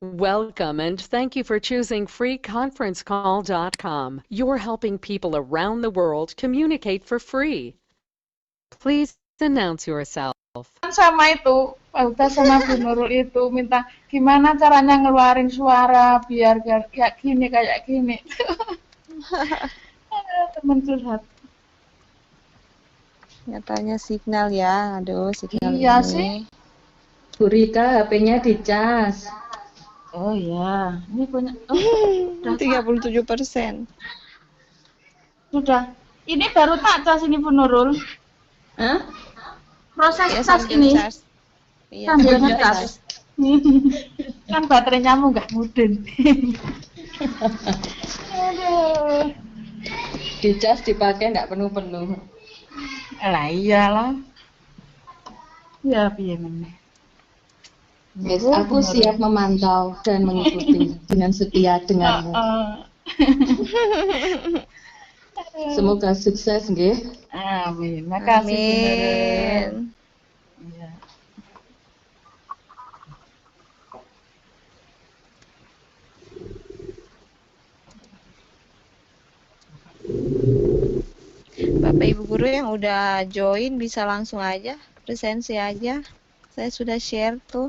Welcome and thank you for choosing freeconferencecall.com. You're helping people around the world communicate for free. Please announce yourself. Sama itu, Pak Huda sama Bu Nurul itu minta gimana caranya ngeluarin suara biar kayak gini. Temen curhat. Nyatanya signal ya, aduh signal Iya ini. sih. Bu Rika HP-nya dicas. Oh ya, ini punya. 37%. Sudah. Ini baru tak cas ini Bu Nurul. Hah? Proses Ya, cas sambil ini. charge. Iya, Sambil sambil ngecas. charge. Kan baterainya nggak mudeng. Aduh. Dicas dipakai enggak penuh-penuh. Lah iyalah. Ya piye meneh. Yes, aku siap memantau dan mengikuti dengan setia denganmu. Semoga sukses nggih. Amin. Makasih Bu Nurul. Amin. Iya. Bapak Ibu guru yang udah join bisa langsung aja, presensi aja. Saya sudah share tuh.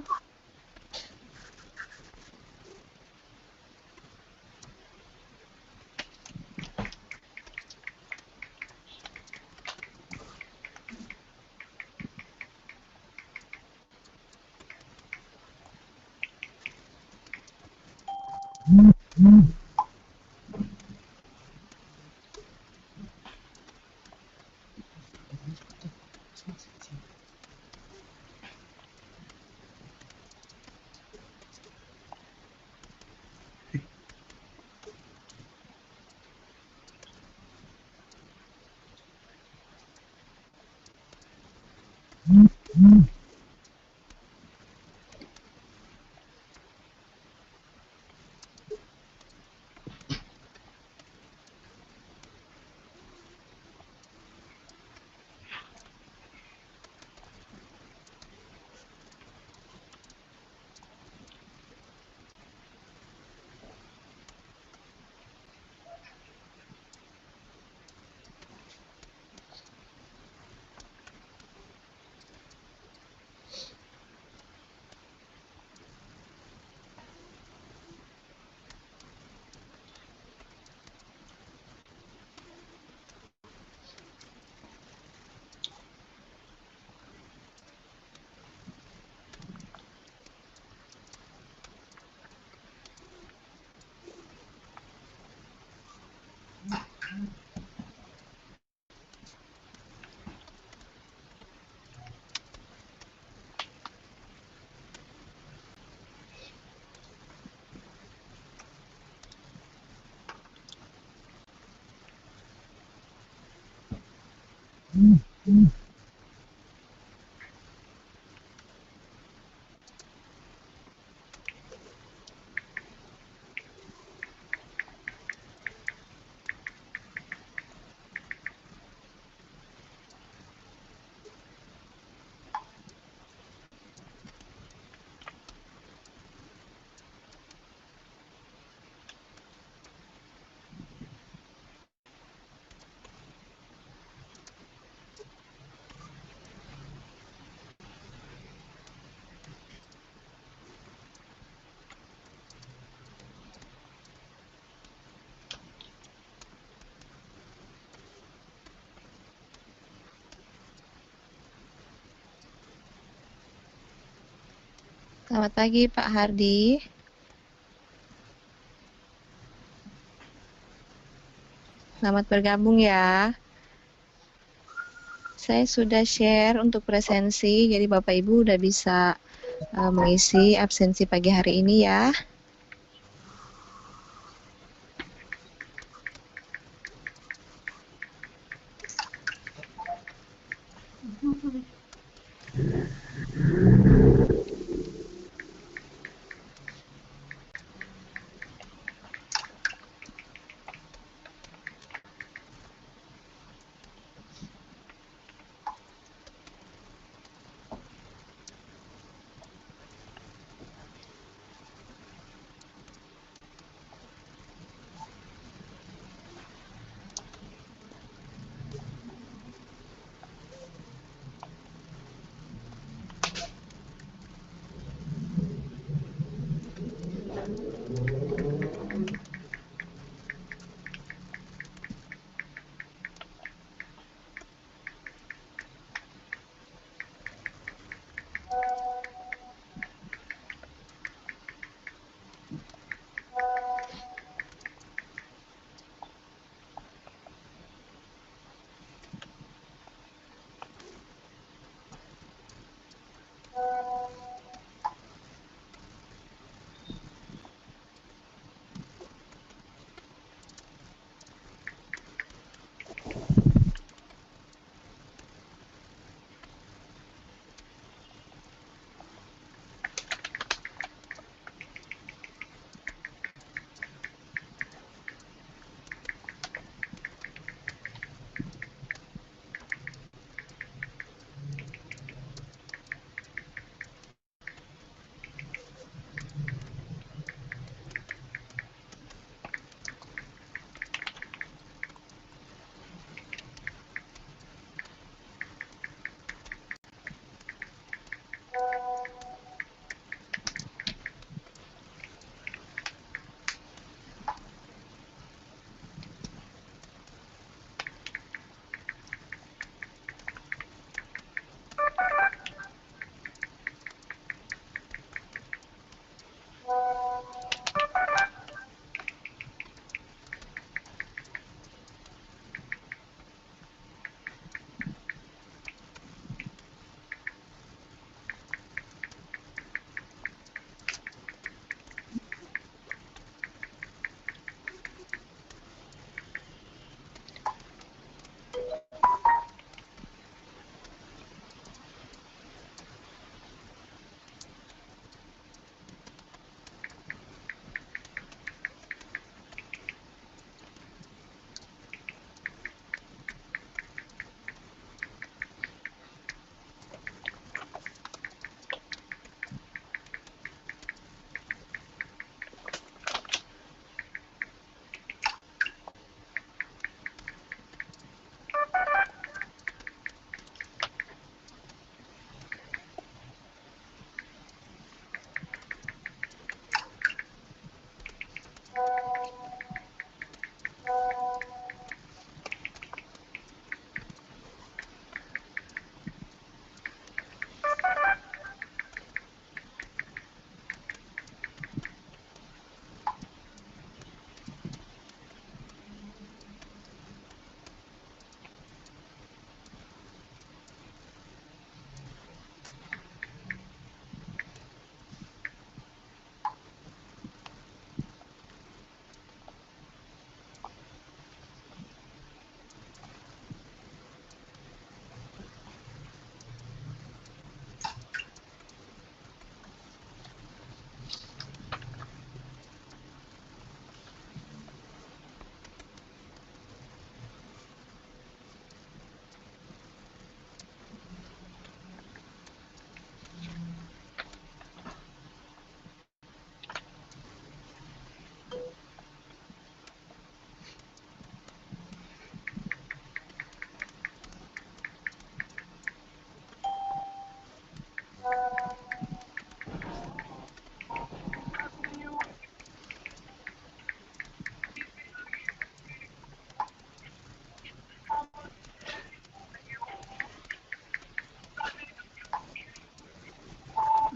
Selamat pagi Pak Hardi. Selamat bergabung ya. Saya sudah share untuk presensi, jadi Bapak Ibu udah bisa mengisi absensi pagi hari ini ya.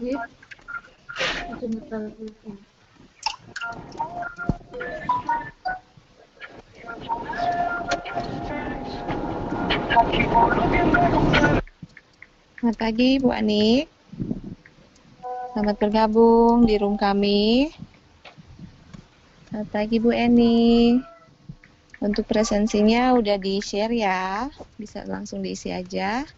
Gitu. Ada metal gitu. Selamat pagi Bu Anik. Selamat bergabung di room kami. Selamat pagi Bu Eni. Untuk presensinya udah di-share ya. Bisa langsung diisi aja.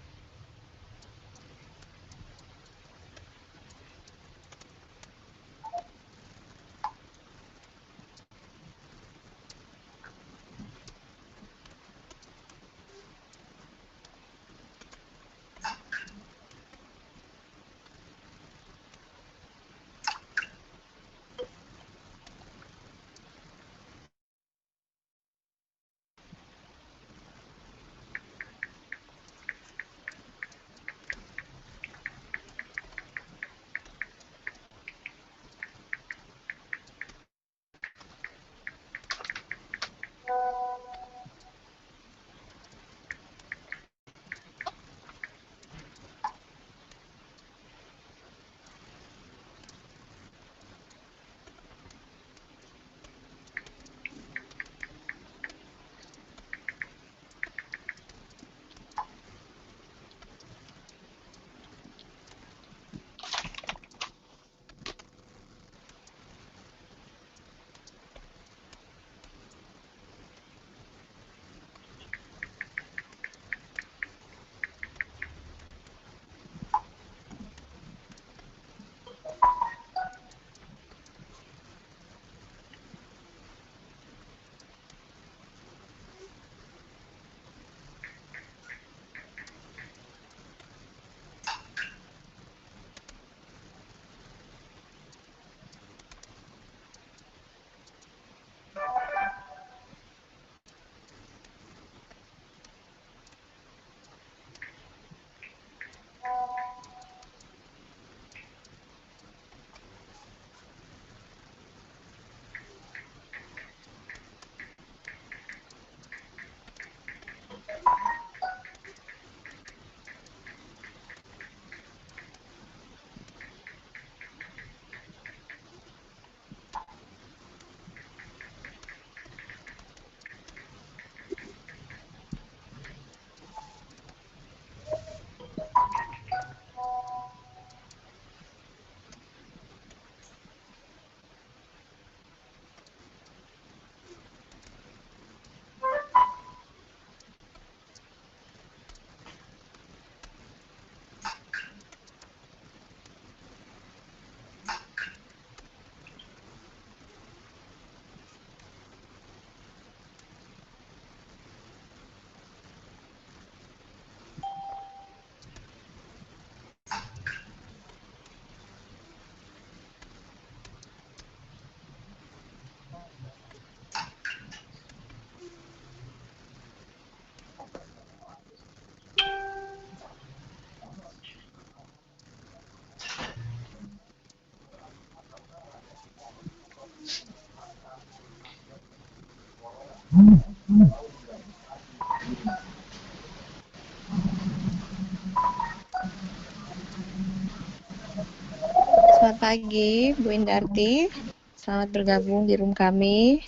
Selamat pagi Bu Indarti. Selamat bergabung di room kami.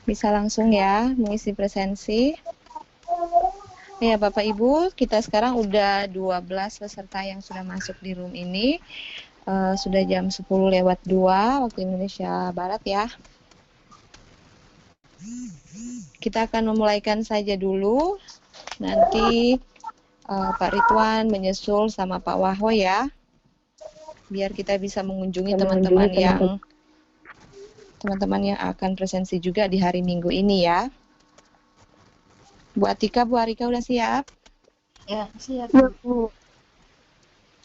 Bisa langsung ya mengisi presensi. Ya Bapak Ibu, kita sekarang udah 12 peserta yang sudah masuk di room ini. Sudah jam 10:02 waktu Indonesia Barat ya. Kita akan memulaikan saja dulu. Nanti Pak Ridwan menyusul sama Pak Wahwo ya. Biar kita bisa mengunjungi teman-teman yang akan presensi juga di hari Minggu ini ya. Bu Atika, Bu Arika udah siap? Ya, siap.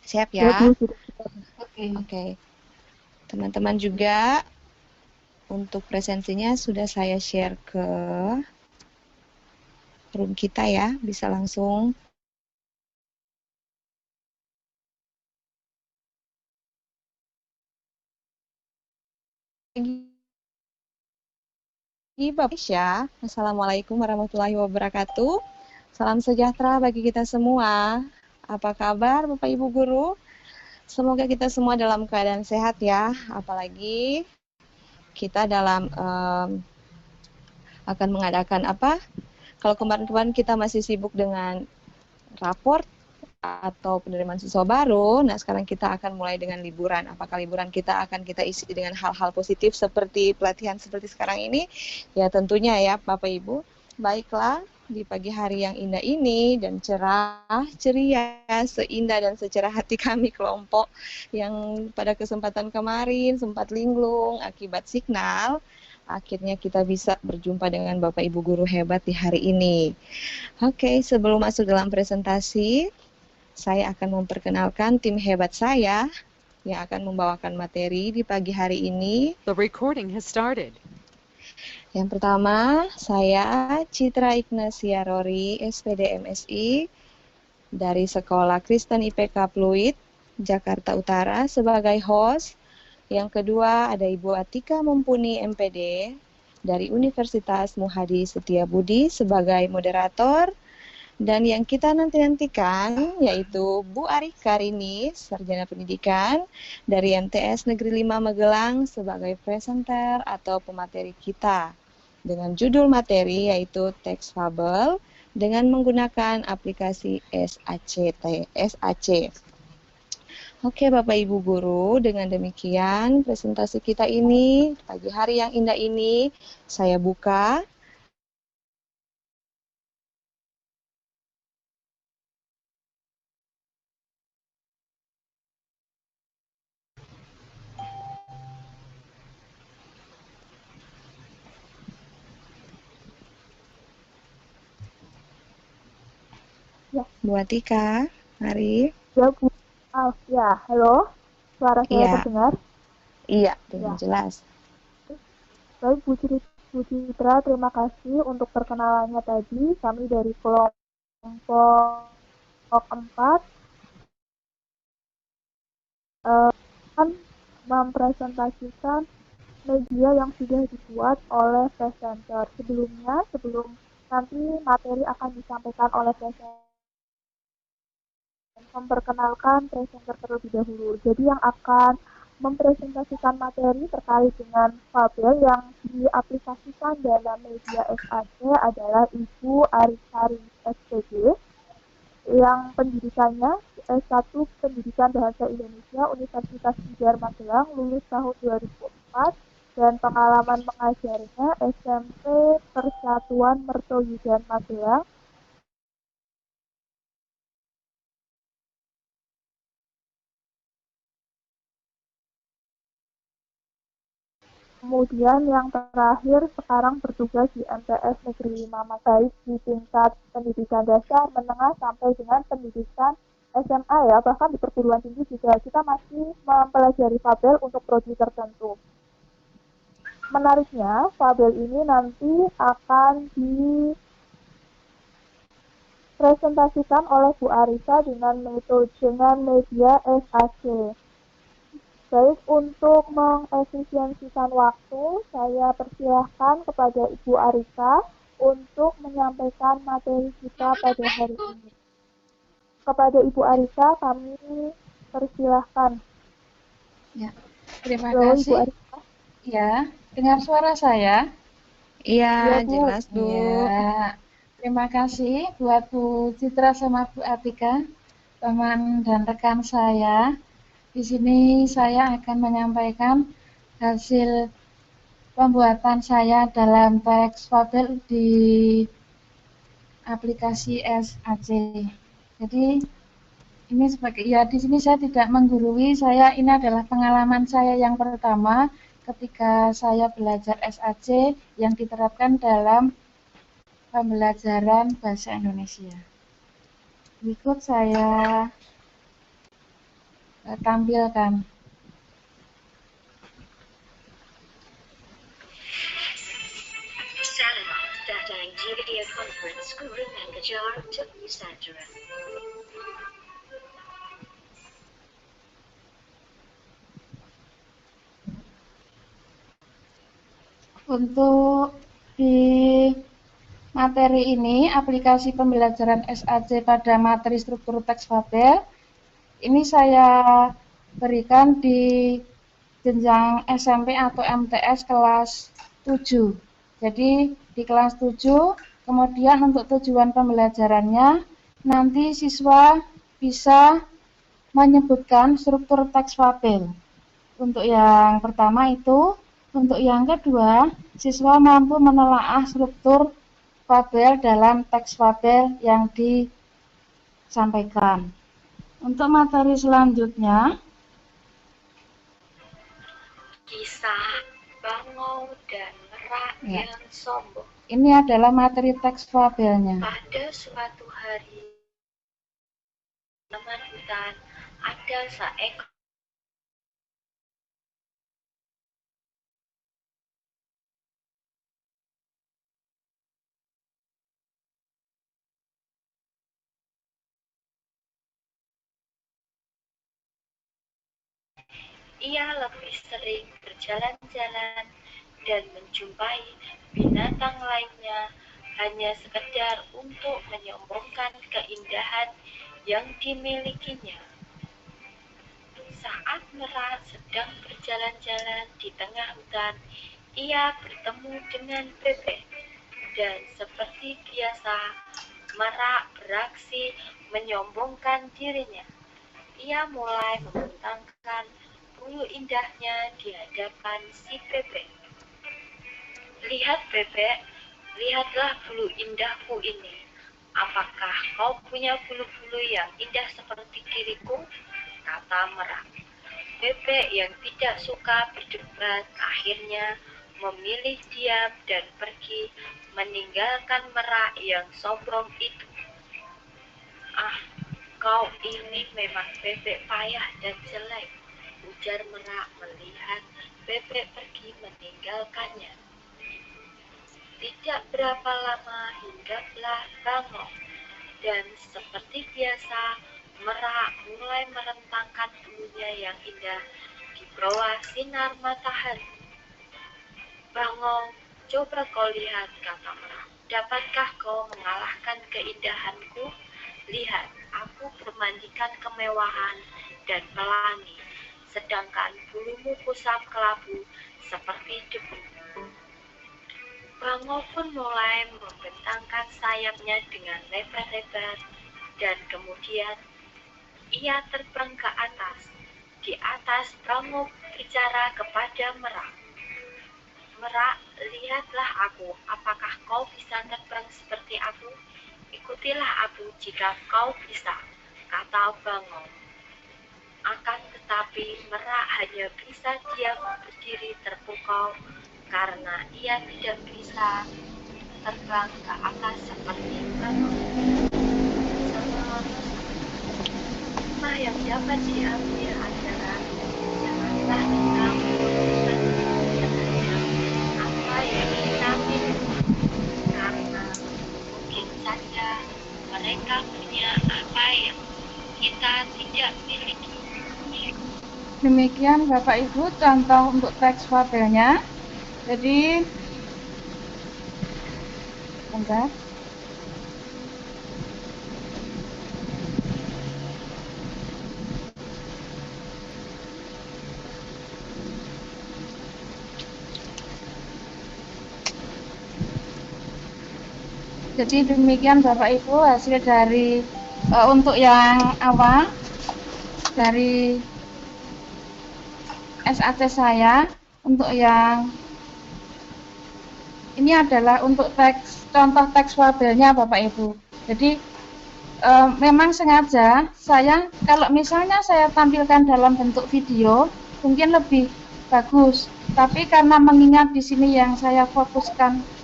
Siap ya? Oke. Oke. Teman-teman juga untuk presensinya sudah saya share ke room kita ya. Bisa langsung Bapak ya. Assalamualaikum warahmatullahi wabarakatuh. Salam sejahtera bagi kita semua. Apa kabar Bapak Ibu Guru? Semoga kita semua dalam keadaan sehat ya, apalagi kita dalam akan mengadakan apa? Kalau kemarin-kemarin kita masih sibuk dengan raport atau penerimaan siswa baru, nah sekarang kita akan mulai dengan liburan. Apakah liburan kita akan kita isi dengan hal-hal positif seperti pelatihan seperti sekarang ini? Ya tentunya ya Bapak Ibu. Baiklah, di pagi hari yang indah ini dan cerah, ceria, seindah dan secerah hati kami kelompok yang pada kesempatan kemarin sempat linglung akibat signal, akhirnya kita bisa berjumpa dengan Bapak Ibu guru hebat di hari ini. Oke, sebelum masuk dalam presentasi, saya akan memperkenalkan tim hebat saya yang akan membawakan materi di pagi hari ini. The recording has started. Yang pertama, saya Citra Ignacia Rory, SPD MSI, dari Sekolah Kristen IPK Pluit, Jakarta Utara sebagai host. Yang kedua, ada Ibu Atika Mumpuni MPD, dari Universitas Muhadi Setiabudi sebagai moderator. Dan yang kita nantikan yaitu Bu Ari Karini, Sarjana Pendidikan dari MTS Negeri 5 Magelang sebagai presenter atau pemateri kita. Dengan judul materi yaitu teks fabel dengan menggunakan aplikasi SAC. Oke Bapak Ibu Guru, dengan demikian presentasi kita ini, pagi hari yang indah ini, saya buka. Ya. Bu Atika, mari. Ya, Bu. Ya, halo. Suara saya Iya. terdengar? Iya, dengan Ya. jelas. Baik, Bu Citra, terima kasih untuk perkenalannya tadi. Kami dari kelompok 4 akan mempresentasikan media yang sudah dibuat oleh presenter. Sebelum nanti materi akan disampaikan oleh presenter, memperkenalkan presenter terlebih dahulu. Jadi yang akan mempresentasikan materi terkait dengan fabel yang diaplikasikan dalam media SAC adalah Ibu Arisari SPG yang pendidikannya S1 Pendidikan Bahasa Indonesia Universitas Tidar Magelang, lulus tahun 2004, dan pengalaman mengajarnya SMP Persatuan Mertoyudan Magelang. Kemudian yang terakhir sekarang bertugas di MTS Negeri 5 Magelang di tingkat pendidikan dasar, menengah sampai dengan pendidikan SMA ya, bahkan di perguruan tinggi juga kita masih mempelajari fabel untuk prodi tertentu. Menariknya, fabel ini nanti akan dipresentasikan oleh Bu Arisa dengan media SAC. Baik, untuk mengefisiensikan waktu, saya persilahkan kepada Ibu Arisa untuk menyampaikan materi kita pada hari ini. Kepada Ibu Arisa, kami persilahkan. Ya, terima Halo, kasih. Ibu Arisa. Ya, dengar suara saya? Iya, Ya, Bu. jelas Bu. Ya, terima kasih buat Bu Citra sama Bu Atika, teman dan rekan saya. Di sini saya akan menyampaikan hasil pembuatan saya dalam teks fabel di aplikasi SAC. Jadi ini sebagai di sini saya tidak menggurui, ini adalah pengalaman saya yang pertama ketika saya belajar SAC yang diterapkan dalam pembelajaran bahasa Indonesia. Berikut saya tampilkan. Datang video conference guru mengajar untuk Nusantara. Untuk di materi ini, aplikasi pembelajaran SAC pada materi struktur teks fabel, ini saya berikan di jenjang SMP atau MTS kelas 7. Jadi di kelas 7, kemudian untuk tujuan pembelajarannya, nanti siswa bisa menyebutkan struktur teks fabel. Untuk yang pertama itu, untuk yang kedua, siswa mampu menelaah struktur fabel dalam teks fabel yang disampaikan. Untuk materi selanjutnya, Kisah Bangau dan Merak yang sombong. Ini adalah materi teks fabelnya. Pada suatu hari, taman hutan ada seekor ia lebih sering berjalan-jalan dan menjumpai binatang lainnya hanya sekedar untuk menyombongkan keindahan yang dimilikinya. Saat Merak sedang berjalan-jalan di tengah hutan, ia bertemu dengan bebek, dan seperti biasa, Merak beraksi menyombongkan dirinya. Ia mulai membentangkan bulu indahnya di hadapan si bebek. Lihat bebek, lihatlah bulu indahku ini. Apakah kau punya bulu-bulu yang indah seperti diriku? Kata Merak. Bebek yang tidak suka berdebat akhirnya memilih diam dan pergi meninggalkan Merak yang sombong itu. Ah, kau ini memang bebek payah dan jelek, ujar Merak melihat bebek pergi meninggalkannya. Tidak berapa lama hinggaplah Bangau, dan seperti biasa Merak mulai merentangkan bulunya yang indah di bawah sinar matahari. Bangau, coba kau lihat, kata Merak. Dapatkah kau mengalahkan keindahanku? Lihat, aku bermandikan kemewahan dan pelangi, sedangkan bulumu kusam kelabu seperti debu. Bangau pun mulai membentangkan sayapnya dengan lebar-lebar, dan kemudian ia terbang ke atas. Di atas Bangau bicara kepada Merak. Merak, lihatlah aku, apakah kau bisa terbang seperti aku? Ikutilah aku jika kau bisa, kata Bangau. Akan tetapi Merak hanya bisa diam berdiri terpukau karena ia tidak bisa terbang ke atas seperti Bangau. Hikmah yang dapat diambil adalah janganlah kita memutuskan apa yang kita miliki, karena mungkin saja mereka punya apa yang kita tidak miliki. Demikian Bapak Ibu contoh untuk teks fabelnya. Jadi, bentar. Jadi demikian Bapak Ibu hasil dari untuk yang awal dari SAC saya. Untuk yang ini adalah untuk contoh teks fabelnya Bapak Ibu. Jadi memang sengaja saya kalau misalnya saya tampilkan dalam bentuk video mungkin lebih bagus. Tapi karena mengingat di sini yang saya fokuskan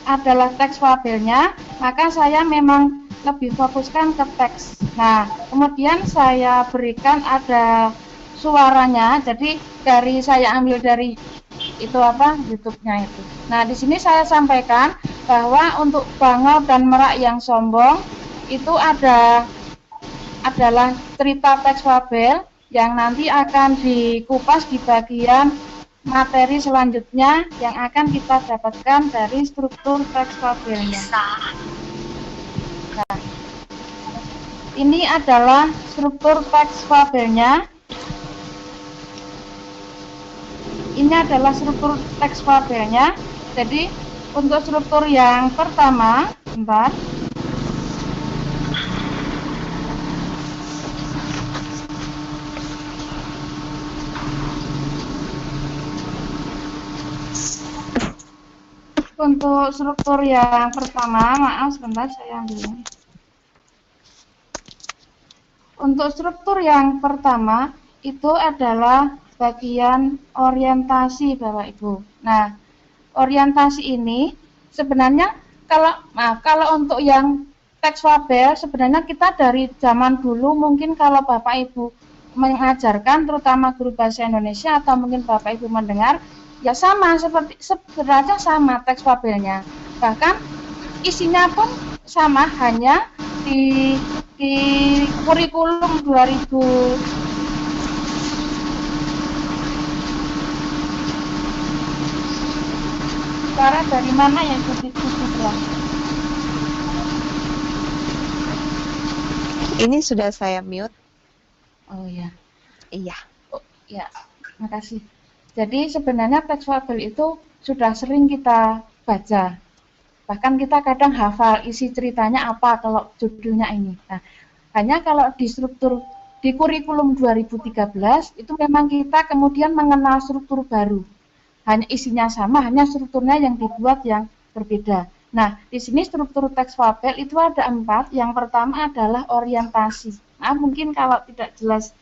adalah teks fabelnya, maka saya memang lebih fokuskan ke teks. Nah, kemudian saya berikan ada suaranya, jadi saya ambil dari itu YouTube-nya itu. Nah, di sini saya sampaikan bahwa untuk Bangau dan Merak yang sombong itu adalah cerita teks fabel yang nanti akan dikupas di bagian materi selanjutnya yang akan kita dapatkan dari struktur teks fabelnya. Kisah. Nah, Ini adalah struktur teks fabelnya. Ini adalah struktur teks fabelnya. Jadi untuk struktur yang pertama, bentar. Untuk struktur yang pertama, maaf sebentar saya ambil ini. Untuk struktur yang pertama itu adalah bagian orientasi Bapak Ibu. Nah, orientasi ini sebenarnya kalau untuk yang teks fabel sebenarnya kita dari zaman dulu mungkin kalau Bapak Ibu mengajarkan terutama guru bahasa Indonesia atau mungkin Bapak Ibu mendengar ya sama sebenarnya sama teks fabelnya. Bahkan isinya pun sama, hanya di kurikulum 2000 cara dari mana yang dibilang? Ini sudah saya mute. Oh ya. Iya. Oh, ya, makasih. Jadi sebenarnya teks fabel itu sudah sering kita baca. Bahkan kita kadang hafal isi ceritanya apa kalau judulnya ini. Nah, hanya kalau di struktur di kurikulum 2013 itu memang kita kemudian mengenal struktur baru. Hanya isinya sama, hanya strukturnya yang dibuat yang berbeda. Nah, di sini struktur teks fabel itu ada 4. Yang pertama adalah orientasi. Nah, mungkin kalau tidak jelas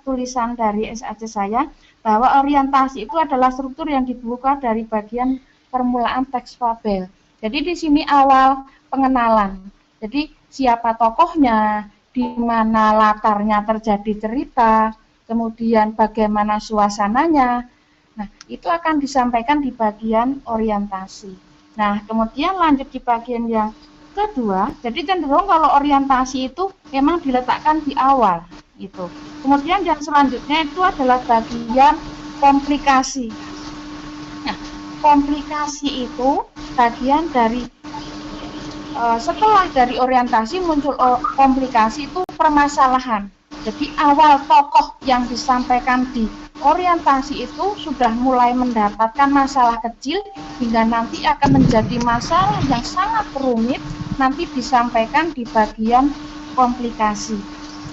tulisan dari SAC saya, bahwa orientasi itu adalah struktur yang dibuka dari bagian permulaan teks fabel. Jadi di sini awal pengenalan. Jadi siapa tokohnya, di mana latarnya terjadi cerita, kemudian bagaimana suasananya. Nah, itu akan disampaikan di bagian orientasi. Nah, kemudian lanjut di bagian yang kedua. Jadi cenderung kalau orientasi itu memang diletakkan di awal. Gitu. Kemudian yang selanjutnya itu adalah bagian komplikasi. Nah, komplikasi itu bagian dari setelah dari orientasi muncul komplikasi itu permasalahan. Jadi awal tokoh yang disampaikan di orientasi itu sudah mulai mendapatkan masalah kecil hingga nanti akan menjadi masalah yang sangat rumit nanti disampaikan di bagian komplikasi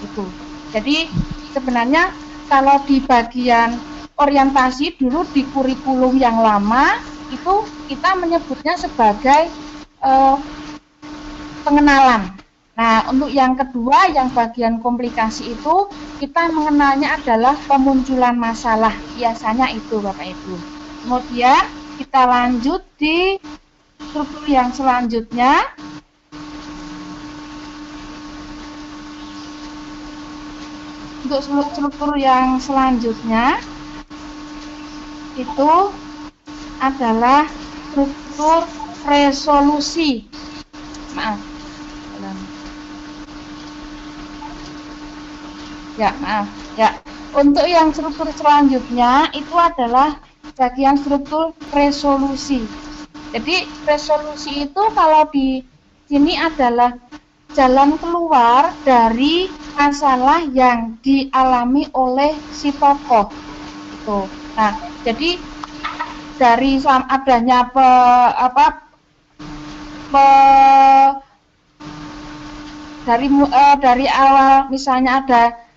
itu. Jadi sebenarnya kalau di bagian orientasi dulu di kurikulum yang lama itu kita menyebutnya sebagai pengenalan. Nah, untuk yang kedua yang bagian komplikasi itu kita mengenalnya adalah pemunculan masalah. Biasanya itu Bapak Ibu. Kemudian kita lanjut di struktur yang selanjutnya. Untuk struktur yang selanjutnya itu adalah struktur resolusi. Maaf. Ya, maaf. Ya. Untuk yang struktur selanjutnya itu adalah bagian struktur resolusi. Jadi resolusi itu kalau di sini adalah jalan keluar dari masalah yang dialami oleh si tokoh. Itu. Nah, jadi dari adanya dari awal misalnya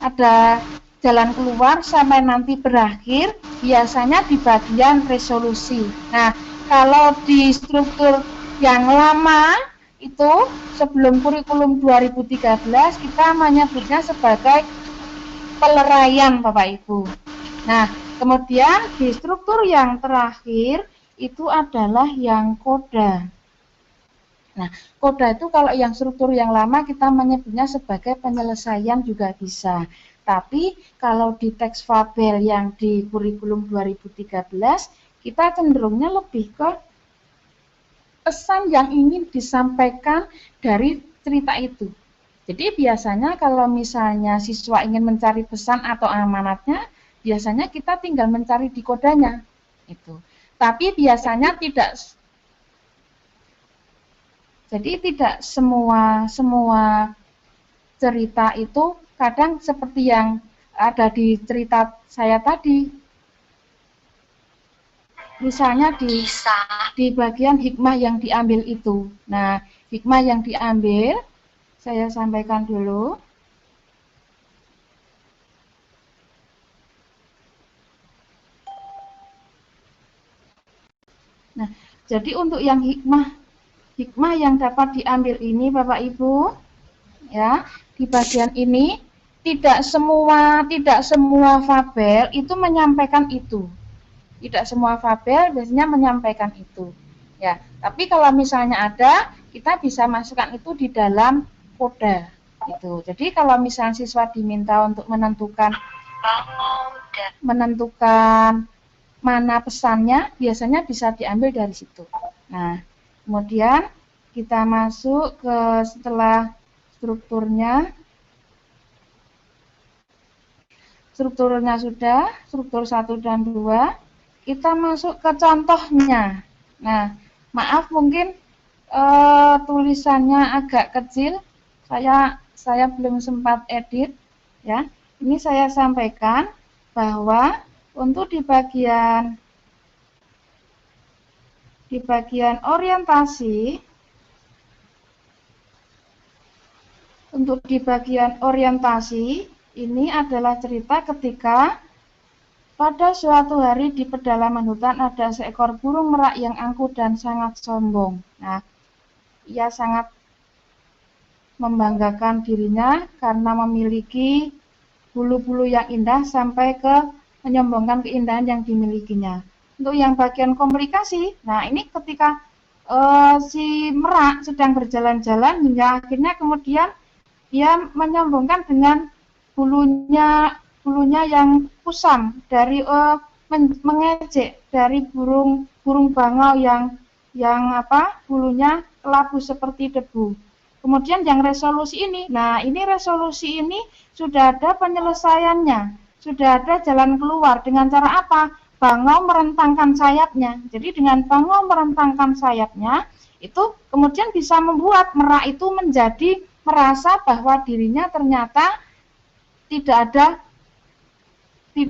ada jalan keluar sampai nanti berakhir biasanya di bagian resolusi. Nah, kalau di struktur yang lama itu sebelum kurikulum 2013 kita menyebutnya sebagai peleraian Bapak Ibu. Nah, kemudian di struktur yang terakhir itu adalah yang koda. Nah, koda itu kalau yang struktur yang lama kita menyebutnya sebagai penyelesaian juga bisa. Tapi kalau di teks fabel yang di kurikulum 2013 kita cenderungnya lebih ke pesan yang ingin disampaikan dari cerita itu. Jadi biasanya kalau misalnya siswa ingin mencari pesan atau amanatnya, biasanya kita tinggal mencari di kodanya. Itu. Tapi biasanya tidak. Jadi tidak semua cerita itu kadang seperti yang ada di cerita saya tadi. Misalnya di bagian hikmah yang diambil itu. Nah, hikmah yang diambil, saya sampaikan dulu. Nah, jadi untuk yang hikmah yang dapat diambil ini Bapak Ibu, ya, di bagian ini tidak semua fabel itu menyampaikan itu. Tidak semua fabel biasanya menyampaikan itu. Ya, tapi kalau misalnya ada, kita bisa masukkan itu di dalam koda itu. Jadi kalau misalnya siswa diminta untuk menentukan mana pesannya, biasanya bisa diambil dari situ. Nah, kemudian kita masuk ke setelah strukturnya. Strukturnya sudah, struktur 1 dan 2. Kita masuk ke contohnya. Nah, maaf mungkin tulisannya agak kecil. Saya belum sempat edit ya. Ini saya sampaikan bahwa untuk di bagian orientasi, ini adalah cerita ketika pada suatu hari di pedalaman hutan ada seekor burung merak yang angkuh dan sangat sombong. Nah, ia sangat membanggakan dirinya karena memiliki bulu-bulu yang indah sampai ke menyombongkan keindahan yang dimilikinya. Untuk yang bagian komunikasi, nah ini ketika si merak sedang berjalan-jalan hingga akhirnya kemudian dia menyombongkan dengan bulunya yang kusam dari mengejek dari burung bangau yang bulunya kelabu seperti debu. Kemudian yang resolusi ini, nah ini resolusi ini sudah ada penyelesaiannya, sudah ada jalan keluar. Dengan cara apa? Bangau merentangkan sayapnya. Jadi dengan bangau merentangkan sayapnya, itu kemudian bisa membuat merak itu menjadi merasa bahwa dirinya ternyata tidak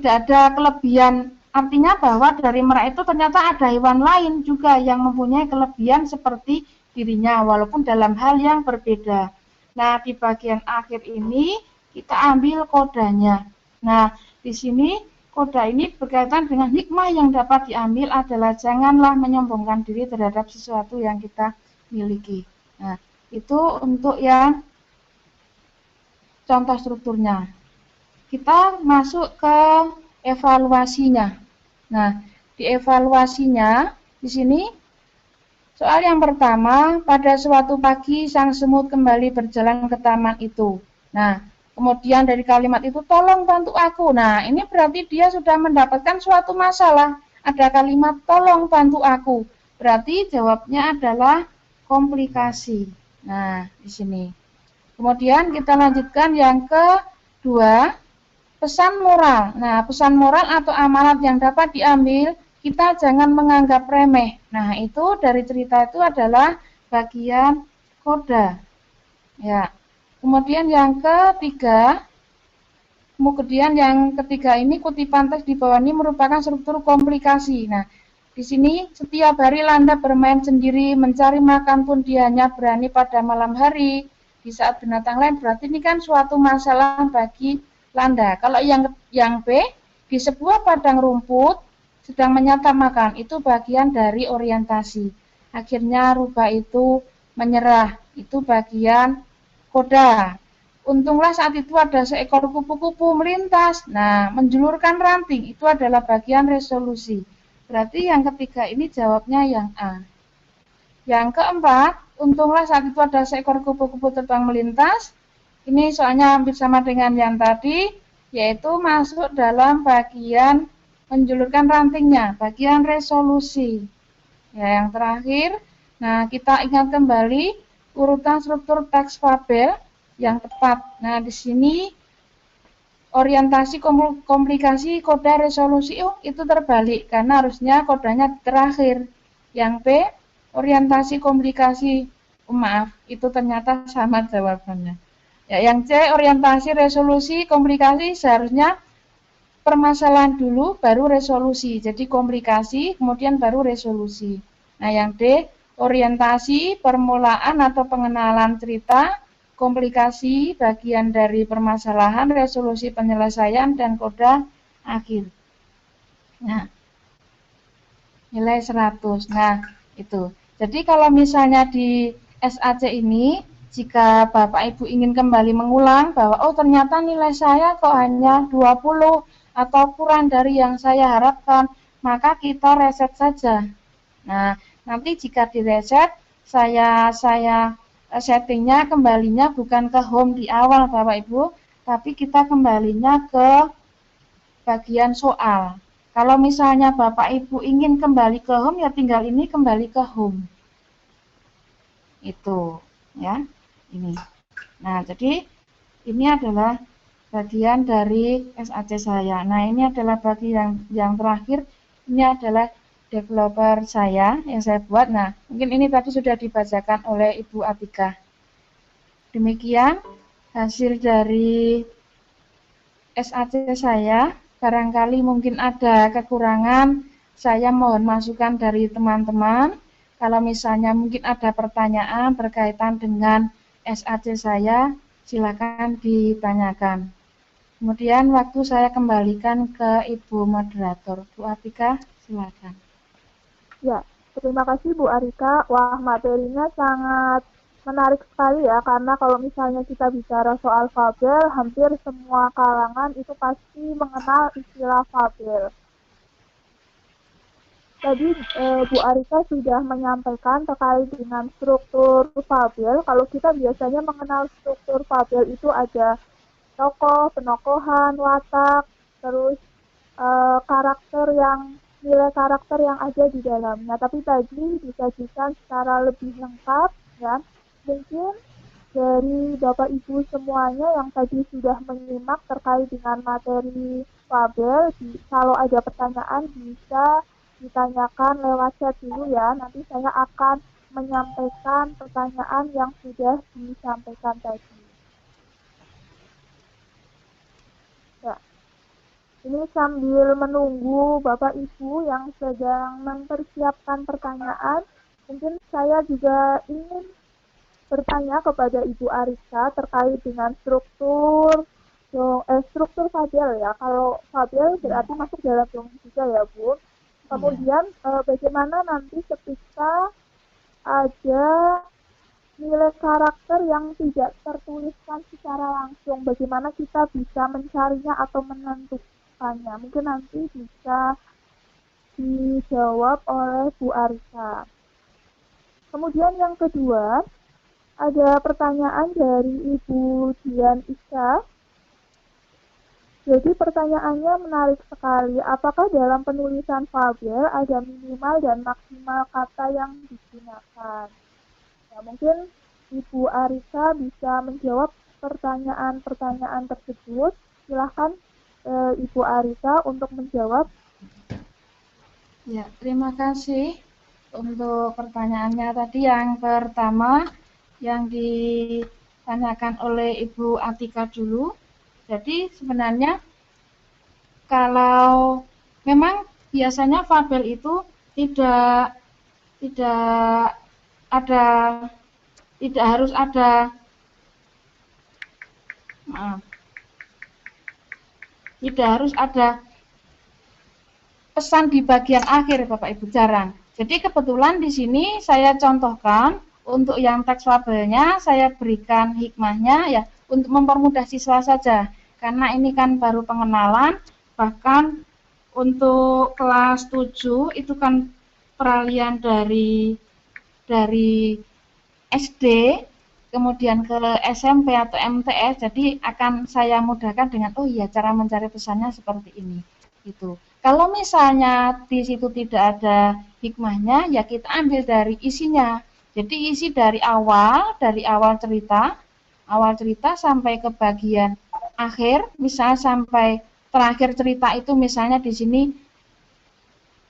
ada kelebihan. Artinya bahwa dari merak itu ternyata ada hewan lain juga yang mempunyai kelebihan seperti dirinya, walaupun dalam hal yang berbeda. Nah, di bagian akhir ini kita ambil kodanya. Nah, di sini koda ini berkaitan dengan hikmah yang dapat diambil adalah janganlah menyombongkan diri terhadap sesuatu yang kita miliki. Nah, itu untuk yang contoh strukturnya. Kita masuk ke evaluasinya. Nah, di evaluasinya di sini soal yang pertama, pada suatu pagi sang semut kembali berjalan ke taman itu. Nah, kemudian dari kalimat itu, tolong bantu aku. Nah, ini berarti dia sudah mendapatkan suatu masalah. Ada kalimat, tolong bantu aku. Berarti jawabnya adalah komplikasi. Nah, di sini. Kemudian kita lanjutkan yang kedua, pesan moral. Nah, pesan moral atau amanat yang dapat diambil, kita jangan menganggap remeh. Nah, itu dari cerita itu adalah bagian koda. Ya. Kemudian yang ketiga ini kutipan teks di bawah ini merupakan struktur komplikasi. Nah, di sini setiap hari Landa bermain sendiri, mencari makan pun dia hanya berani pada malam hari. Di saat binatang lain, berarti ini kan suatu masalah bagi Landa. Kalau yang B, di sebuah padang rumput sedang menyantap makan, itu bagian dari orientasi. Akhirnya rubah itu menyerah, itu bagian koda. Untunglah saat itu ada seekor kupu-kupu melintas, nah menjulurkan ranting, itu adalah bagian resolusi. Berarti yang ketiga ini jawabnya yang A. Yang keempat, untunglah saat itu ada seekor kupu-kupu terbang melintas, ini soalnya hampir sama dengan yang tadi, yaitu masuk dalam bagian menjulurkan rantingnya, bagian resolusi. Ya, yang terakhir, nah kita ingat kembali urutan struktur teks fabel yang tepat. Nah, di sini orientasi komplikasi koda resolusi itu terbalik karena harusnya kodanya terakhir. Yang B, orientasi komplikasi, maaf, itu ternyata sama jawabannya. Ya, yang C orientasi, resolusi, komplikasi seharusnya permasalahan dulu baru resolusi. Jadi komplikasi kemudian baru resolusi. Nah, yang D orientasi, permulaan atau pengenalan cerita, komplikasi bagian dari permasalahan, resolusi penyelesaian dan koda akhir. Nah, nilai 100. Nah, itu. Jadi kalau misalnya di SAC ini, jika Bapak Ibu ingin kembali mengulang bahwa oh ternyata nilai saya kok hanya 20 atau kurang dari yang saya harapkan, maka kita reset saja. Nah, nanti jika di reset, saya settingnya kembalinya bukan ke home di awal Bapak Ibu, tapi kita kembalinya ke bagian soal. Kalau misalnya Bapak Ibu ingin kembali ke home, ya tinggal ini kembali ke home. Itu, ya. Ini. Nah, jadi ini adalah bagian dari SAC saya. Nah, ini adalah bagian yang terakhir. Ini adalah developer saya yang saya buat. Nah, mungkin ini tadi sudah dibacakan oleh Ibu Atika. Demikian hasil dari SAC saya. Barangkali mungkin ada kekurangan, saya mohon masukan dari teman-teman. Kalau misalnya mungkin ada pertanyaan berkaitan dengan SAC saya, silakan ditanyakan. Kemudian waktu saya kembalikan ke Ibu Moderator. Bu Atika, silakan. Ya, terima kasih Bu Arika. Wah, materinya sangat menarik sekali ya, karena kalau misalnya kita bicara soal fabel, hampir semua kalangan itu pasti mengenal istilah fabel. Tadi Bu Arika sudah menyampaikan terkait dengan struktur fabel. Kalau kita biasanya mengenal struktur fabel itu ada tokoh, penokohan, watak, terus nilai karakter yang ada di dalamnya. Tapi tadi disajikan secara lebih lengkap, ya. Mungkin dari Bapak Ibu semuanya yang tadi sudah menyimak terkait dengan materi fabel, kalau ada pertanyaan bisa ditanyakan lewat chat dulu ya. Nanti saya akan menyampaikan pertanyaan yang sudah disampaikan tadi. Ya. Ini sambil menunggu Bapak Ibu yang sedang mempersiapkan pertanyaan, mungkin saya juga ingin bertanya kepada Ibu Arika terkait dengan struktur fabel ya. Kalau fabel berarti masuk dalam dongeng juga ya Bu. Kemudian bagaimana nanti ketika ada nilai karakter yang tidak tertuliskan secara langsung, bagaimana kita bisa mencarinya atau menentukannya? Mungkin nanti bisa dijawab oleh Bu Arika. Kemudian yang kedua, ada pertanyaan dari Ibu Dian Isa. Jadi pertanyaannya menarik sekali. Apakah dalam penulisan fabel ada minimal dan maksimal kata yang digunakan? Ya, mungkin Ibu Arika bisa menjawab pertanyaan-pertanyaan tersebut. Silahkan Ibu Arika untuk menjawab. Ya, terima kasih untuk pertanyaannya tadi. Yang pertama yang ditanyakan oleh Ibu Atika dulu. Jadi sebenarnya kalau memang biasanya fabel itu tidak harus ada pesan di bagian akhir Bapak Ibu, jarang. Jadi kebetulan di sini saya contohkan untuk yang teks fabelnya saya berikan hikmahnya ya untuk mempermudah siswa saja. Karena ini kan baru pengenalan, bahkan untuk kelas 7 itu kan peralihan dari SD kemudian ke SMP atau MTS, jadi akan saya mudahkan dengan oh iya cara mencari pesannya seperti ini gitu. Kalau misalnya di situ tidak ada hikmahnya, ya kita ambil dari isinya. Jadi isi dari awal cerita sampai ke bagian akhir, misalnya sampai terakhir cerita itu misalnya di sini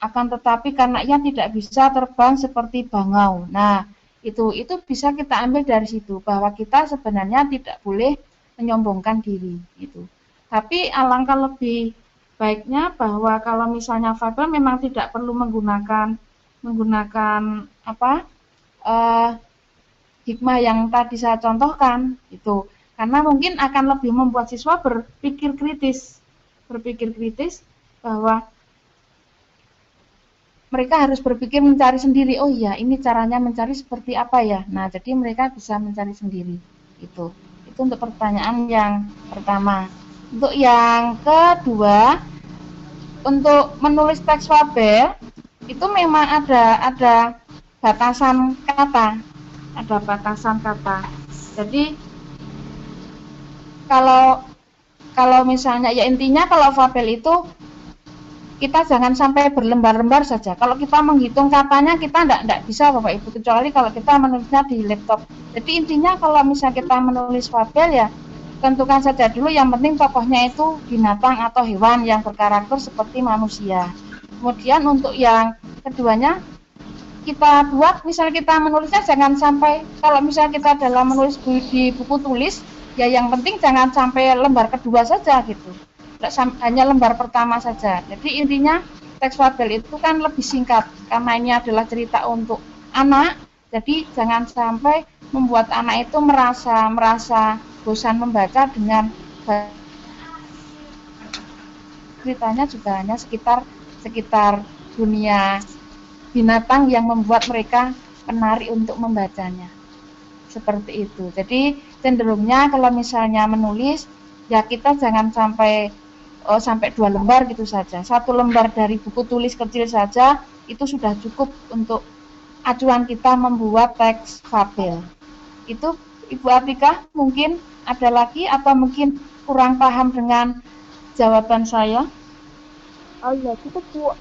akan tetapi karena ia tidak bisa terbang seperti bangau. Nah, Itu bisa kita ambil dari situ bahwa kita sebenarnya tidak boleh menyombongkan diri gitu. Tapi alangkah lebih baiknya bahwa kalau misalnya fabel memang tidak perlu menggunakan hikmah yang tadi saya contohkan itu, karena mungkin akan lebih membuat siswa berpikir kritis bahwa mereka harus berpikir mencari sendiri, oh iya ini caranya mencari seperti apa ya. Nah, jadi mereka bisa mencari sendiri. Itu untuk pertanyaan yang pertama. Untuk yang kedua, untuk menulis teks fabel itu memang ada batasan kata. Ada batasan kata. Jadi kalau misalnya ya intinya kalau fabel itu kita jangan sampai berlembar-lembar saja. Kalau kita menghitung katanya kita enggak bisa Bapak Ibu, kecuali kalau kita menulisnya di laptop. Jadi intinya kalau misalnya kita menulis fabel ya tentukan saja dulu yang penting tokohnya itu binatang atau hewan yang berkarakter seperti manusia. Kemudian untuk yang keduanya kita buat, misalnya kita menulisnya jangan sampai, kalau misalnya kita dalam menulis di buku tulis ya yang penting jangan sampai lembar kedua saja gitu. Hanya lembar pertama saja. Jadi intinya teks fabel itu kan lebih singkat karena ini adalah cerita untuk anak. Jadi jangan sampai membuat anak itu merasa bosan membaca dengan ceritanya juga hanya sekitar dunia binatang yang membuat mereka menarik untuk membacanya. Seperti itu. Jadi cenderungnya kalau misalnya menulis ya kita jangan sampai 2 lembar gitu saja. 1 lembar dari buku tulis kecil saja itu sudah cukup untuk acuan kita membuat teks fabel. Itu Ibu Atika mungkin ada lagi atau mungkin kurang paham dengan jawaban saya? Oh iya, cukup Bu.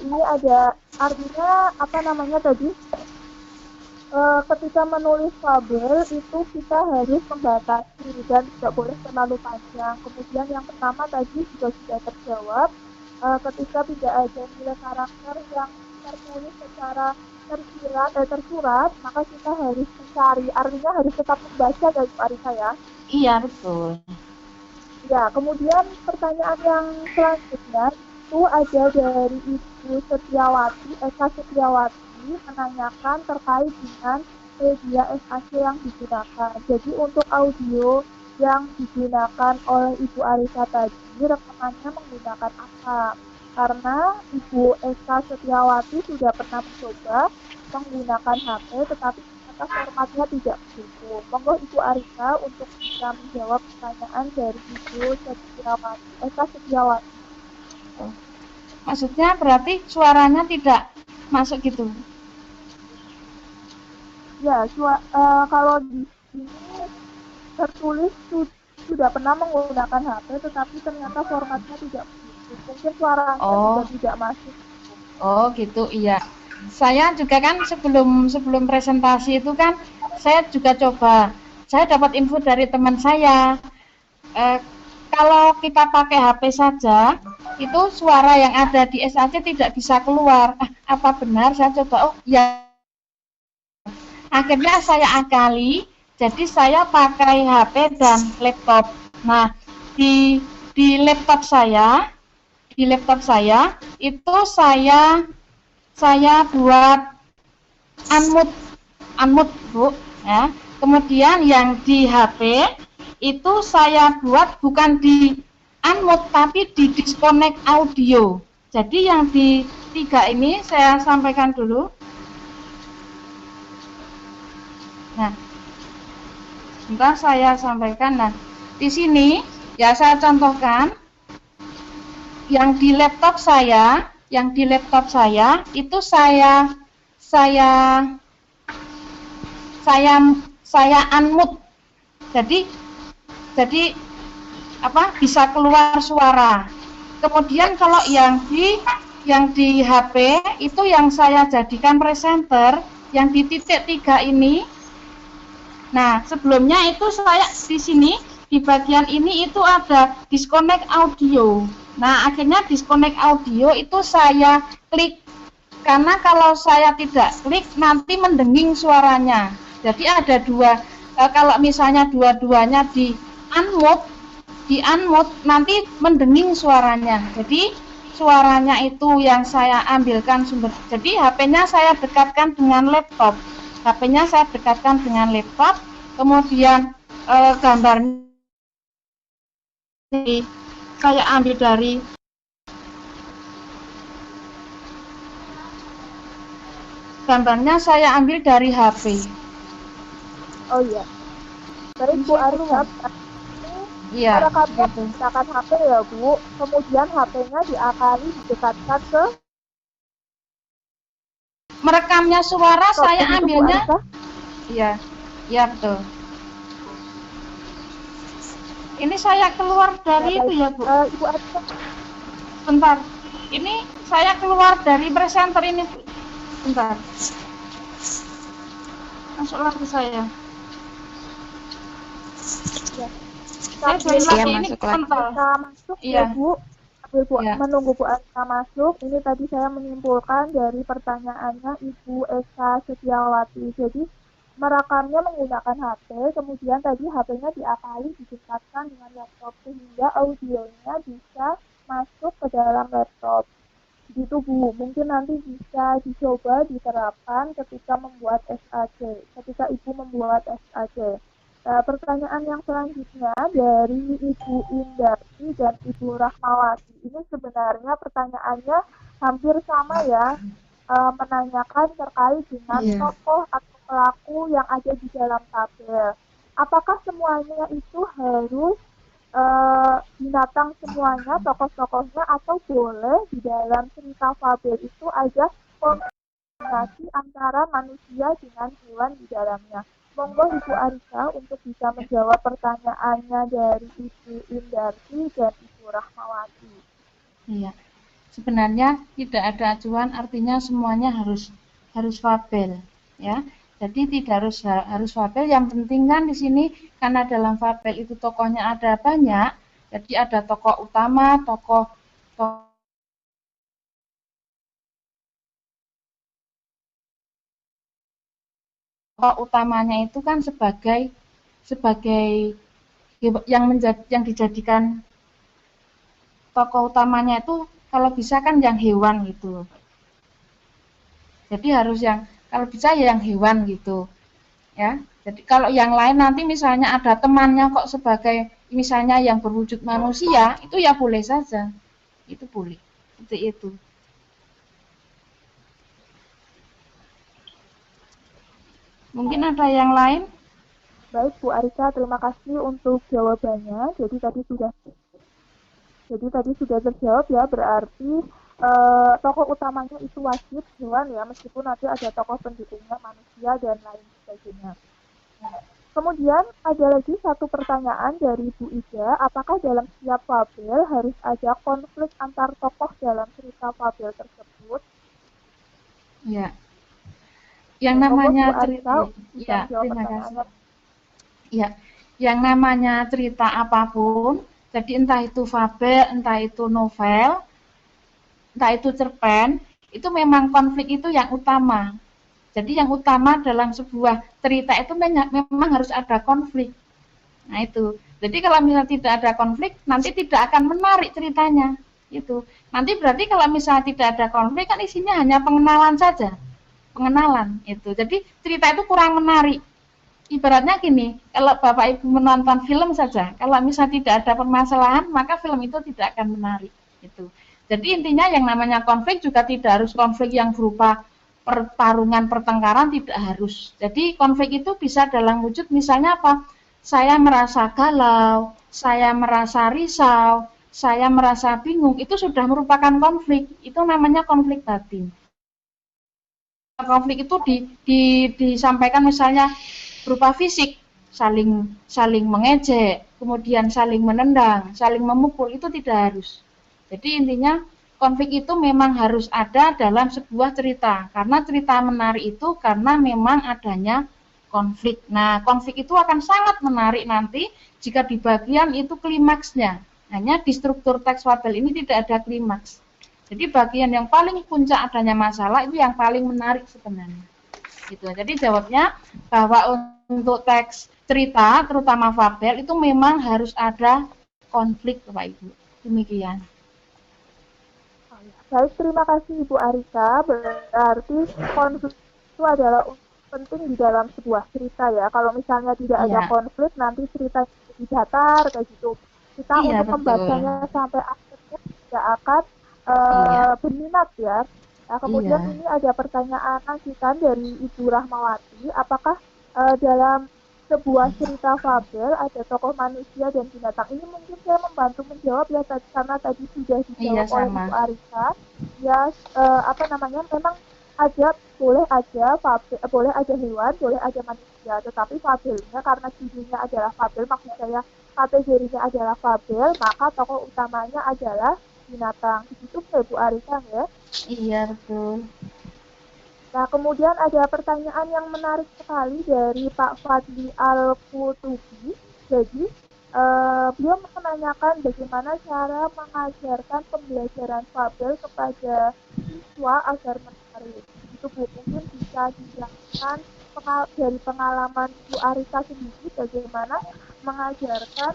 Ini ada artinya apa namanya tadi? Ketika menulis fabel itu kita harus membatasi dan tidak boleh terlalu panjang. Kemudian yang pertama tadi juga sudah terjawab, ketika tidak ada nilai karakter yang tertulis secara tersurat, maka kita harus mencari. Artinya harus tetap membaca dari Arisa ya. Iya betul. Ya, kemudian pertanyaan yang selanjutnya itu ada dari Ibu Eka Setiawati menanyakan terkait dengan media SAC yang digunakan. Jadi untuk audio yang digunakan oleh Ibu Arisa tadi, rekamannya menggunakan apa? Karena Ibu Eka Setiawati sudah pernah mencoba menggunakan HP, tetapi ternyata formatnya tidak begitu. Monggo Ibu Arisa untuk bisa menjawab pertanyaan dari Ibu Eka Setiawati. Maksudnya berarti suaranya tidak masuk gitu? Ya, kalau di sini tertulis sudah pernah menggunakan HP, tetapi ternyata formatnya tidak begitu. Mungkin suaranya juga tidak masuk. Oh gitu, iya. Saya juga kan sebelum presentasi itu kan saya juga coba. Saya dapat info dari teman saya. Kalau kita pakai HP saja, itu suara yang ada di SAC tidak bisa keluar. Apa benar? Saya coba, oh ya. Akhirnya saya akali, jadi saya pakai HP dan laptop. Nah, di laptop saya itu saya buat unmute Bu, ya. Kemudian yang di HP itu saya buat bukan di unmute tapi di disconnect audio. Jadi yang di 3 ini saya sampaikan dulu. Nah, sebentar saya sampaikan. Nah, di sini ya saya contohkan yang di laptop saya itu saya unmute. Jadi apa bisa keluar suara. Kemudian kalau yang di HP itu yang saya jadikan presenter yang di titik 3 ini. Nah, sebelumnya itu saya di sini di bagian ini itu ada disconnect audio. Nah, akhirnya disconnect audio itu saya klik karena kalau saya tidak klik nanti mendenging suaranya. Jadi ada dua, kalau misalnya dua-duanya di unmute nanti mendenging suaranya. Jadi suaranya itu yang saya ambilkan sumber. Jadi HP-nya saya dekatkan dengan laptop. HP-nya saya dekatkan dengan laptop, kemudian gambarnya saya ambil dari HP. Oh iya. Baik Bu Arisa, Iya. pada kalian menggunakan HP ya Bu, kemudian HP-nya diakali didekatkan ke Merekamnya suara laptop, saya begitu, Bu ambilnya. Arisa? Iya. Iya betul. Ini saya keluar dari itu ya Bu. Ibu Arisa, Bentar. Ini saya keluar dari presenter ini. Bentar. Masuk lagi saya. ya. Saya Sambil dari Iya, lagi ini masuk lagi. bentar. Arisa masuk Iya. ya Bu, sambil Bu Iya. menunggu Bu Arisa masuk, ini tadi saya menyimpulkan dari pertanyaannya Ibu Eka Setiawati. Jadi merekamnya menggunakan HP, kemudian tadi HP-nya diakali didekatkan dengan laptop sehingga audionya bisa masuk ke dalam laptop. Gitu Bu, mungkin nanti bisa dicoba diterapkan ketika membuat SAC, ketika Ibu membuat SAC. Nah, pertanyaan yang selanjutnya dari Ibu Indarti dan Ibu Rahmawati. Ini sebenarnya pertanyaannya hampir sama ya, menanyakan terkait dengan Iya. tokoh atau pelaku yang ada di dalam tabel. Apakah semuanya itu harus binatang semuanya, tokoh-tokohnya, atau boleh di dalam cerita fabel itu ada kombinasi antara manusia dengan hewan di dalamnya? Monggo Ibu Arisa untuk bisa menjawab pertanyaannya dari Ibu Indarti dan Ibu Rahmawati. Iya. Sebenarnya tidak ada acuan, artinya semuanya harus fabel, ya. Jadi tidak harus fabel. Yang penting kan di sini karena dalam fabel itu tokohnya ada banyak, jadi ada tokoh utama, tokoh utamanya itu kan sebagai yang dijadikan tokoh utamanya itu kalau bisa kan yang hewan gitu. Jadi harus yang kalau bisa ya yang hewan gitu. Ya. Jadi kalau yang lain nanti misalnya ada temannya kok sebagai misalnya yang berwujud manusia, itu ya boleh saja. Itu boleh. Seperti itu. Mungkin ada yang lain? Baik Bu Arisa, terima kasih untuk jawabannya. Jadi tadi sudah terjawab ya, berarti tokoh utamanya itu wajib hewan ya, meskipun nanti ada tokoh pendukungnya manusia dan lain sebagainya. Kemudian ada lagi satu pertanyaan dari Bu Ida, apakah dalam setiap fabel harus ada konflik antar tokoh dalam cerita fabel tersebut? Ya. Yang namanya Bu Arisa, cerita, ya, menjawab terima pertanyaannya. kasih. Ya, yang namanya cerita apapun, jadi entah itu fabel, entah itu novel, entah itu cerpen, itu memang konflik itu yang utama. Jadi yang utama dalam sebuah cerita itu memang harus ada konflik. Nah itu. Jadi kalau misalnya tidak ada konflik, nanti tidak akan menarik ceritanya. Itu. Nanti berarti kalau misalnya tidak ada konflik, kan isinya hanya pengenalan saja. Pengenalan itu. Jadi cerita itu kurang menarik. Ibaratnya gini, kalau Bapak Ibu menonton film saja, kalau misalnya tidak ada permasalahan, maka film itu tidak akan menarik. Itu. Jadi intinya yang namanya konflik juga tidak harus konflik yang berupa pertarungan, pertengkaran, tidak harus. Jadi konflik itu bisa dalam wujud misalnya apa? Saya merasa galau, saya merasa risau, saya merasa bingung, itu sudah merupakan konflik. Itu namanya konflik batin. Konflik itu disampaikan misalnya berupa fisik, saling mengejek, kemudian saling menendang, saling memukul, itu tidak harus. Jadi intinya konflik itu memang harus ada dalam sebuah cerita, karena cerita menarik itu karena memang adanya konflik. Nah, konflik itu akan sangat menarik nanti jika di bagian itu klimaksnya. Hanya di struktur teks fabel ini tidak ada klimaks. Jadi bagian yang paling puncak adanya masalah itu yang paling menarik sebenarnya. Gitu. Jadi jawabnya bahwa untuk teks cerita, terutama fabel, itu memang harus ada konflik, Bapak Ibu. Demikian. Baik, terima kasih Ibu Arika. Berarti konflik itu adalah penting di dalam sebuah cerita ya. Kalau misalnya tidak ada konflik, nanti cerita jadi datar kayak gitu. Kita untuk membacanya sampai akhirnya tidak akan berminat ya. Nah, kemudian ini ada pertanyaan lanjutan dari Ibu Rahmawati. Apakah dalam sebuah cerita fabel ada tokoh manusia dan binatang? Ini mungkin saya membantu menjawab ya, karena tadi sudah dijawab oleh Ibu Arika. Ya, memang ada, boleh aja hewan, boleh aja manusia, tetapi fabelnya karena judulnya adalah fabel, maksud saya kategorinya adalah fabel, maka tokoh utamanya adalah binatang. Begitu ya Bu Arika ya? Iya, betul. Nah, kemudian ada pertanyaan yang menarik sekali dari Pak Fadli Al-Qutubi. Jadi, beliau menanyakan bagaimana cara mengajarkan pembelajaran fabel kepada siswa agar menarik. Itu Bu, mungkin bisa dijelaskan dari pengalaman Bu Arika sendiri bagaimana mengajarkan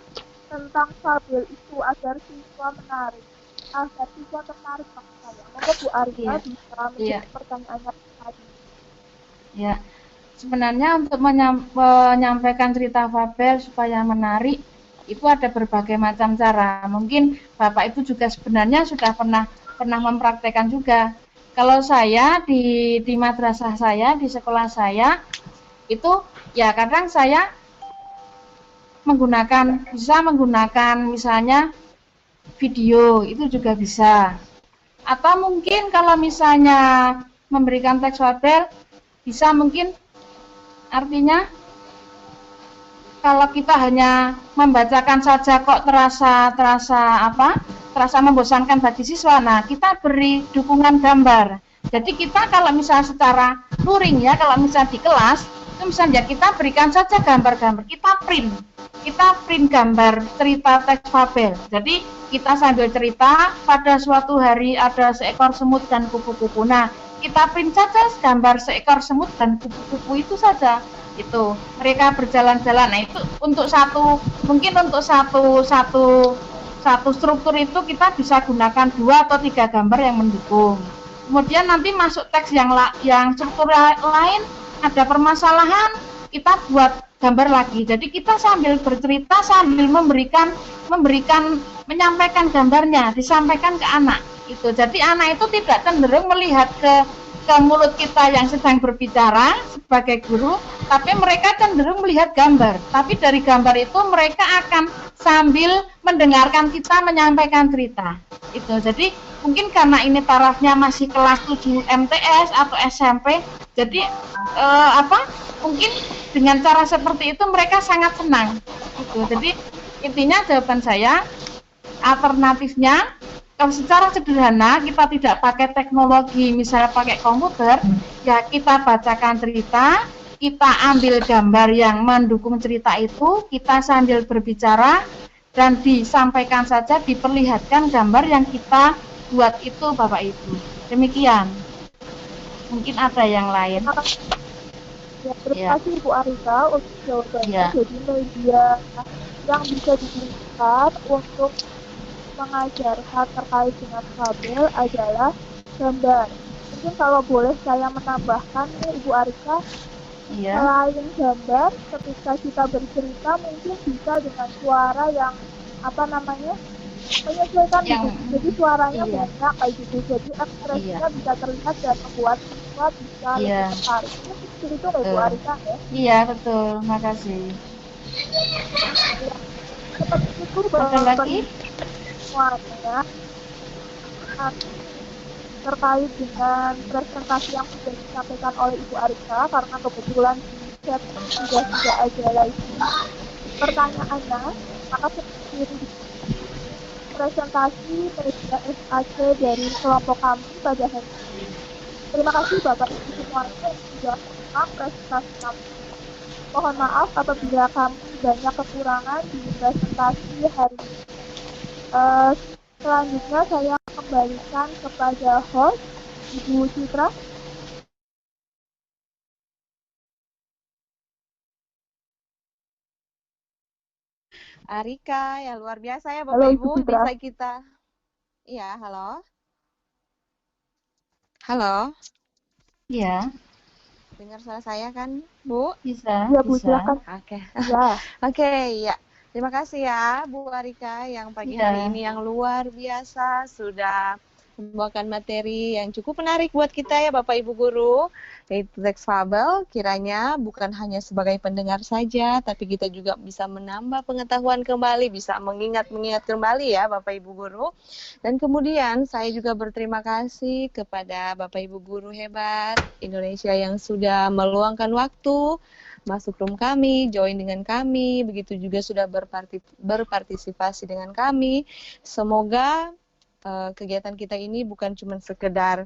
tentang fabel itu agar siswa menarik. Agar siswa tertarik maksud saya. Maka Bu Arika bisa menjawab pertanyaannya tadi. Ya, sebenarnya untuk menyampaikan cerita fabel supaya menarik itu ada berbagai macam cara. Mungkin Bapak Ibu juga sebenarnya sudah pernah mempraktekkan juga. Kalau saya di madrasah saya, di sekolah saya itu ya kadang saya bisa menggunakan misalnya video, itu juga bisa. Atau mungkin kalau misalnya memberikan teks fabel, bisa mungkin artinya kalau kita hanya membacakan saja kok terasa membosankan bagi siswa. Nah, kita beri dukungan gambar. Jadi kita kalau misalnya secara luring ya, kalau misalnya di kelas, itu misalnya kita berikan saja gambar-gambar, kita print gambar cerita teks fabel. Jadi kita sambil cerita, pada suatu hari ada seekor semut dan kupu-kupu. Nah, kita print saja gambar seekor semut dan kupu-kupu itu saja. Itu mereka berjalan-jalan. Nah, itu untuk satu struktur itu kita bisa gunakan 2 atau 3 gambar yang mendukung. Kemudian nanti masuk teks yang struktur lain ada permasalahan, kita buat gambar lagi. Jadi kita sambil bercerita sambil menyampaikan gambarnya, disampaikan ke anak. Itu. Jadi anak itu tidak cenderung melihat ke mulut kita yang sedang berbicara sebagai guru, tapi mereka cenderung melihat gambar. Tapi dari gambar itu mereka akan sambil mendengarkan kita menyampaikan cerita. Itu. Jadi mungkin karena ini tarafnya masih kelas 7 MTS atau SMP, jadi mungkin dengan cara seperti itu mereka sangat senang. Gitu. Jadi intinya jawaban saya, alternatifnya kalau secara sederhana kita tidak pakai teknologi, misalnya pakai komputer, ya kita bacakan cerita, kita ambil gambar yang mendukung cerita itu, kita sambil berbicara dan disampaikan saja, diperlihatkan gambar yang kita buat itu, Bapak Ibu. Demikian. Mungkin ada yang lain. Ya, terima kasih Bu Arika untuk jawabannya. Jadi media yang bisa digunakan untuk mengajarkan terkait dengan fabel adalah gambar. Mungkin kalau boleh saya menambahkan nih Ibu Arika, selain gambar, ketika kita bercerita mungkin bisa dengan suara yang menyesuaikan gitu. Jadi suaranya banyak kayak gitu. Jadi ekspresinya bisa terlihat dan membuat siswa bisa lebih tertarik. Seperti itu kayak Bu Arika ya? Iya betul, makasih. Seperti itu ada lagi? Semuanya terkait dengan presentasi yang sudah disampaikan oleh Ibu Arika, karena kebetulan di chat sudah ada lagi pertanyaannya, maka seperti itu presentasi media SAC dari kelompok kami pada hari ini. Terima kasih Bapak Ibu semuanya yang sudah menonton presentasi kami. Mohon maaf apabila kami banyak kekurangan di presentasi hari ini. Selanjutnya saya kembalikan kepada host, Ibu Citra. Arika, ya luar biasa ya Halo, Bapak Ibu Ibu, Citra. bisa kita. Iya, halo. Halo, Iya, dengar suara saya kan, Bu? bisa, Iya, Bu, bisa. silakan. Oke. Ya, Oke, ya. Terima kasih ya Bu Arika yang pagi hari Iya. ini yang luar biasa sudah membawakan materi yang cukup menarik buat kita ya Bapak Ibu Guru. Yaitu teks fabel, kiranya bukan hanya sebagai pendengar saja, tapi kita juga bisa menambah pengetahuan kembali, bisa mengingat-mengingat kembali ya Bapak Ibu Guru. Dan kemudian saya juga berterima kasih kepada Bapak Ibu Guru hebat Indonesia yang sudah meluangkan waktu masuk room kami, join dengan kami, begitu juga sudah berpartisipasi dengan kami. Semoga kegiatan kita ini bukan cuma sekedar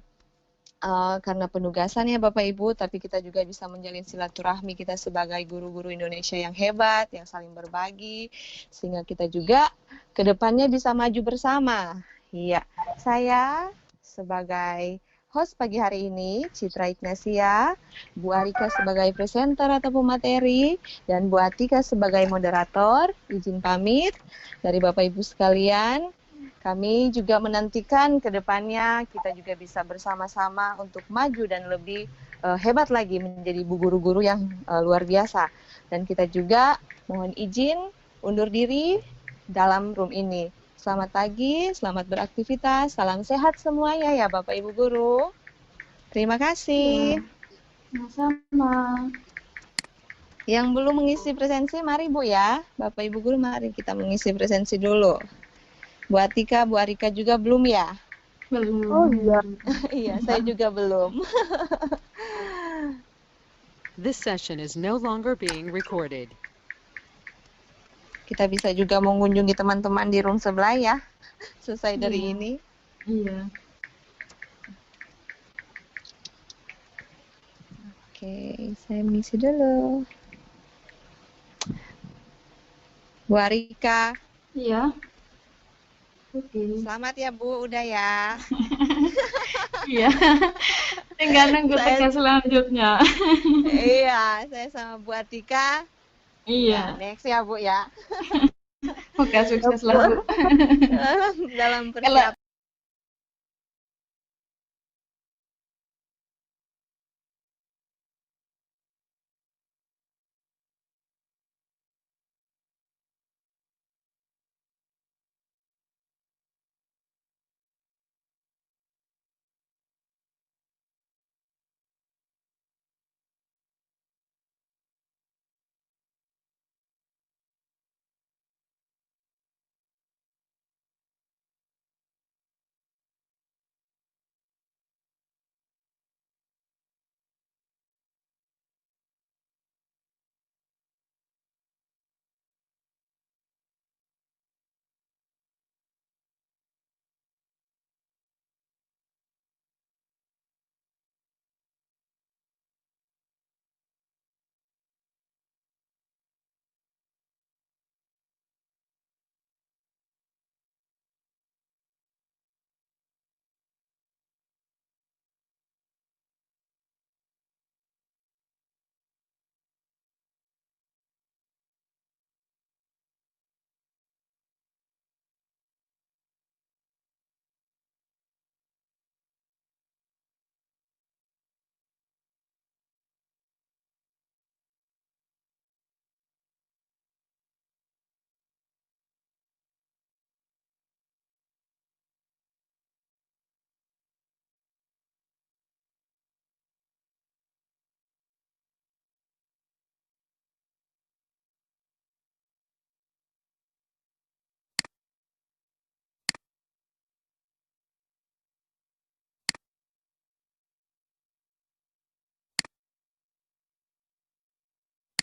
karena penugasan ya Bapak Ibu, tapi kita juga bisa menjalin silaturahmi kita sebagai guru-guru Indonesia yang hebat, yang saling berbagi, sehingga kita juga ke depannya bisa maju bersama. Iya, saya sebagai host pagi hari ini, Citra Ignasia, Bu Arika sebagai presenter atau pemateri, dan Bu Atika sebagai moderator, izin pamit dari Bapak Ibu sekalian. Kami juga menantikan ke depannya kita juga bisa bersama-sama untuk maju dan lebih hebat lagi menjadi guru-guru yang luar biasa. Dan kita juga mohon izin undur diri dalam room ini. Selamat pagi, selamat beraktivitas, salam sehat semuanya ya Bapak Ibu Guru. Terima kasih. Sama-sama. Yang belum mengisi presensi, mari Bu ya. Bapak Ibu Guru, mari kita mengisi presensi dulu. Bu Atika, Bu Arika juga belum ya? Belum. oh iya. Iya, saya juga belum. This session is no longer being recorded. Kita bisa juga mengunjungi teman-teman di room sebelah ya, selesai dari Iya. ini. Iya. Oke, saya mengisi dulu. Bu Arika, Iya. Oke. selamat ya Bu, udah ya. Iya. Tinggal nunggu tugas selanjutnya. Iya, saya sama Bu Atika. Iya. Next ya Bu ya. Semoga sukses lah, Bu. Dalam persiapan